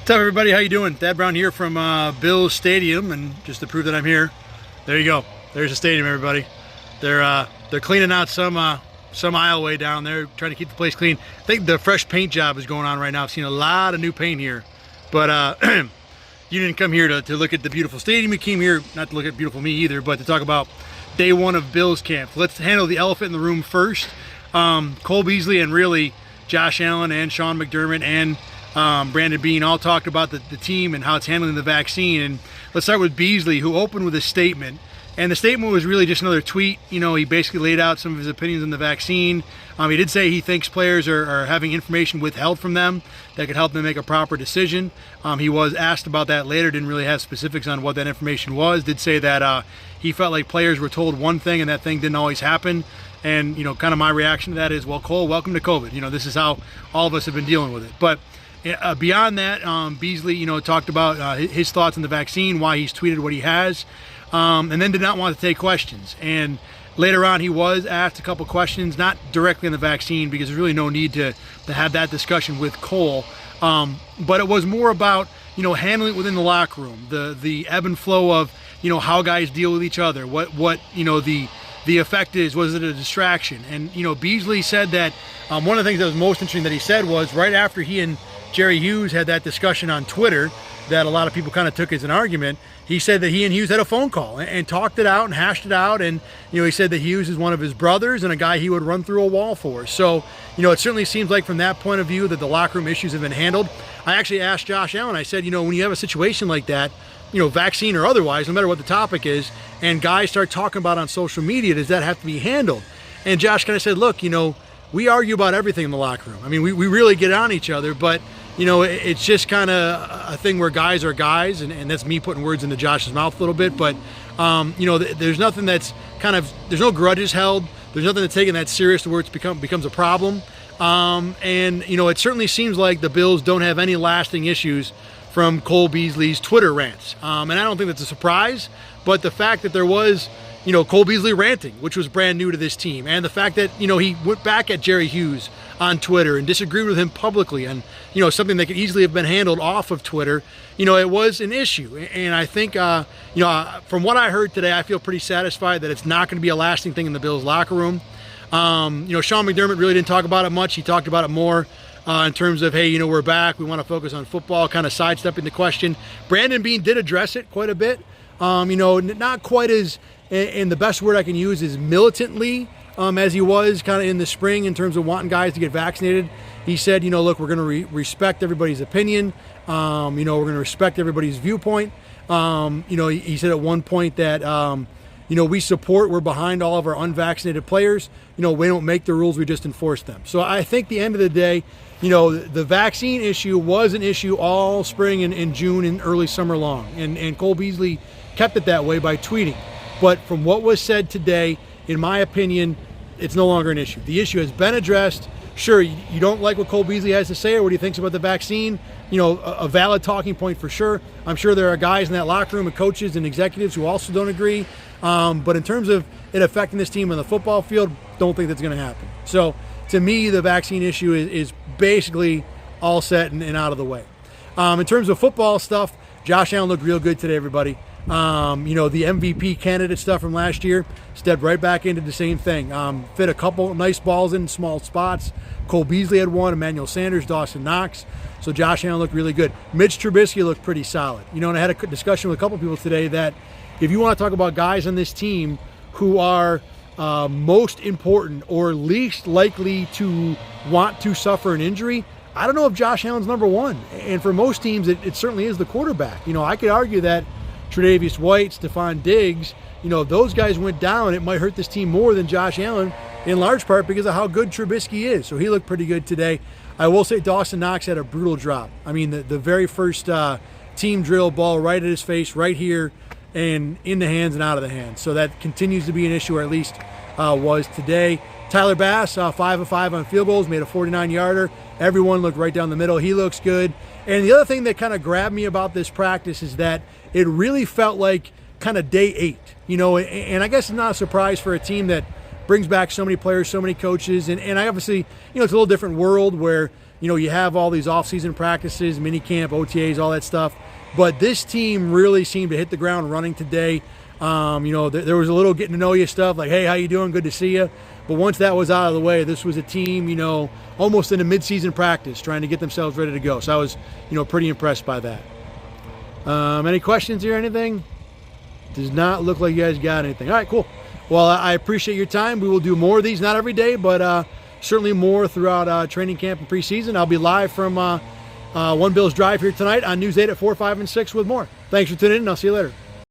What's up, everybody? How you doing? Thad Brown here from Bills Stadium, and just to prove that I'm here, there you go. There's the stadium, everybody. They're cleaning out some aisleway down there, trying to keep the place clean. I think the fresh paint job is going on right now. I've seen a lot of new paint here, but you didn't come here to look at the beautiful stadium. You came here not to look at beautiful me either, but to talk about day one of Bills camp. Let's handle the elephant in the room first. Cole Beasley and really Josh Allen and Sean McDermott and Brandon Beane all talked about the team and how it's handling the vaccine. And let's start with Beasley, who opened with a statement. And the statement was really just another tweet. You know, he basically laid out some of his opinions on the vaccine. He did say he thinks players are having information withheld from them that could help them make a proper decision. He was asked about that later, didn't really have specifics on what that information was. Did say that he felt like players were told one thing and that thing didn't always happen. And, you know, kind of my reaction to that is, well, Cole, welcome to COVID. You know, this is how all of us have been dealing with it. But beyond that, Beasley, you know, talked about his thoughts on the vaccine, why he's tweeted what he has, and then did not want to take questions. And later on, he was asked a couple questions, not directly on the vaccine, because there's really no need to have that discussion with Cole. But it was more about, you know, handling it within the locker room, the ebb and flow of, you know, how guys deal with each other, what you know, the effect is. Was it a distraction? And, you know, Beasley said that one of the things that was most interesting that he said was right after he and Jerry Hughes had that discussion on Twitter that a lot of people kind of took as an argument. He said that he and Hughes had a phone call and talked it out and hashed it out. And, you know, he said that Hughes is one of his brothers and a guy he would run through a wall for. So, you know, it certainly seems like from that point of view that the locker room issues have been handled. I actually asked Josh Allen, I said, you know, when you have a situation like that, you know, vaccine or otherwise, no matter what the topic is, and guys start talking about on social media, does that have to be handled? And Josh kind of said, look, you know, we argue about everything in the locker room. I mean, we really get on each other, but, you know, it's just kind of a thing where guys are guys, and that's me putting words into Josh's mouth a little bit, but, you know, there's nothing that's kind of, there's no grudges held, there's nothing that's taken that serious to where it's becomes a problem, and, you know, it certainly seems like the Bills don't have any lasting issues from Cole Beasley's Twitter rants, and I don't think that's a surprise, but the fact that there was, you know, Cole Beasley ranting, which was brand new to this team, and the fact that, you know, he went back at Jerry Hughes on Twitter and disagreed with him publicly, and, you know, something that could easily have been handled off of Twitter, you know, it was an issue. And I think, you know, from what I heard today, I feel pretty satisfied that it's not going to be a lasting thing in the Bills locker room. You know, Sean McDermott really didn't talk about it much. He talked about it more in terms of, hey, you know, we're back, we want to focus on football, kind of sidestepping the question. Brandon Beane did address it quite a bit. You know, not quite as, and the best word I can use is militantly, as he was kind of in the spring in terms of wanting guys to get vaccinated. He said, you know, look, we're going to respect everybody's opinion. You know, we're going to respect everybody's viewpoint. You know, he said at one point that, you know, we're behind all of our unvaccinated players. You know, we don't make the rules, we just enforce them. So I think at the end of the day, you know, the vaccine issue was an issue all spring and June and early summer long. And Cole Beasley kept it that way by tweeting. But from what was said today, in my opinion, it's no longer an issue. The issue has been addressed. Sure, you don't like what Cole Beasley has to say or what he thinks about the vaccine. You know, a valid talking point for sure. I'm sure there are guys in that locker room and coaches and executives who also don't agree. But in terms of it affecting this team on the football field, don't think that's going to happen. So to me, the vaccine issue is basically all set and out of the way. In terms of football stuff, Josh Allen looked real good today, everybody. You know, the MVP candidate stuff from last year stepped right back into the same thing. Fit a couple nice balls in small spots. Cole Beasley had one, Emmanuel Sanders, Dawson Knox. So Josh Allen looked really good. Mitch Trubisky looked pretty solid. You know, and I had a discussion with a couple people today that if you want to talk about guys on this team who are most important or least likely to want to suffer an injury, I don't know if Josh Allen's number one. And for most teams, it certainly is the quarterback. You know, I could argue that Tre'Davious White, Stephon Diggs, you know, if those guys went down, it might hurt this team more than Josh Allen, in large part because of how good Trubisky is. So he looked pretty good today. I will say Dawson Knox had a brutal drop. I mean, the very first team drill ball right at his face, right here, and in the hands and out of the hands. So that continues to be an issue, or at least was today. Tyler Bass, 5 of 5 on field goals, made a 49-yarder. Everyone looked right down the middle. He looks good. And the other thing that kind of grabbed me about this practice is that it really felt like kind of day 8, you know, and I guess it's not a surprise for a team that brings back so many players, so many coaches, and I obviously, you know, it's a little different world where you have all these off-season practices, mini camp, OTAs, all that stuff. But this team really seemed to hit the ground running today. There was a little getting to know you stuff, like, hey, how you doing? Good to see you. But once that was out of the way, this was a team, almost in a mid-season practice, trying to get themselves ready to go. So I was, pretty impressed by that. Any questions or anything? Does not look like you guys got anything. All right, cool. Well, I appreciate your time. We will do more of these, not every day, but certainly more throughout training camp and preseason. I'll be live from One Bills Drive here tonight on News 8 at 4, 5, and 6 with more. Thanks for tuning in, and I'll see you later.